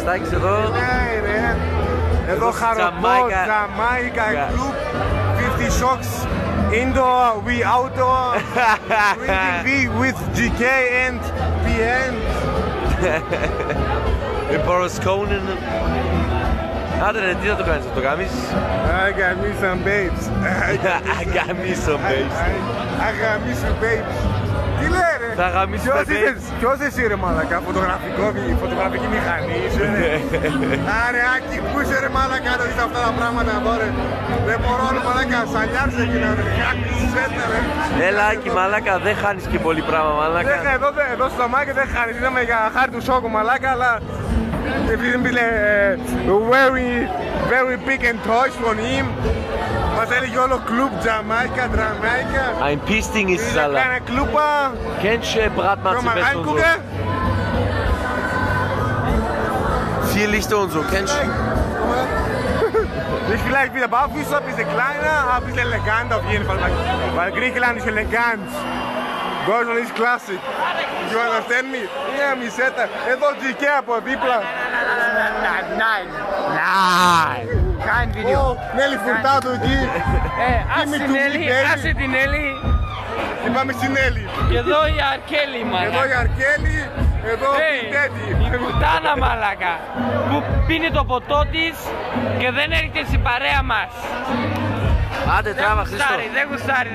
Κωστάκης εδώ. Ναι. Εδώ χαροπό, Jamaica Club, 50 Shocks, Indoor, we outdoor, drinking with GK and PN. Λοιπόν, ο Σκόνιν. Άντε ρε, τι θα το κάνεις, θα το κάνεις? I got me some babes. I got me some babes. I got me some babes. Τι λέει ρε? Θα γαμίσεις με babes. Ποιος εσύ ρε μαλακα, φωτογραφική μηχανή είσαι ρε? Άρε Άκη, πού είσαι ρε μαλακα να δεις αυτά τα πράγματα εδώ ρε? Δεν μπορώ ρε μαλακα, σαλιάρσε και να χάσεις ρε. Έλα Άκη μαλάκα, δεν χάνεις και πολύ πράγμα μαλάκα. Εδώ στο μάκι δεν χάνεις, είδαμε για χάρη του σόκου μαλάκα, αλλά επειδή μπήκε very big and toys from him. Μας έλεγε όλο κλουμπ, Jamaica, Jamaica. Ein Pisting ist es, Eine Alter. kleine Klupper. Kennst du Bratmatze Komm mal Best und so? reingucken. 4 Lichter und so, kennst du? Ist vielleicht wieder barfuß, ein bisschen kleiner, aber ein bisschen elegant auf jeden Fall. Weil Griechenland ist elegant. Deutschland ist classic. You understand me? Ja, Miseta. Εδώ GK από δίπλα. Nein. Kein Video. Νέλη Φουρτάτου εκεί. Άσε την Έλλη. Πάμε στην Έλλη. Και εδώ η Αρκέλη Εδώ μαλάκα. η Αρκέλη, εδώ η Τέτη. Η κουτάνα μαλάκα. Που πίνει το ποτό της και δεν έρχεται στην παρέα μας. Άντε τράβα Χρήστο. Δεν γουστάρει.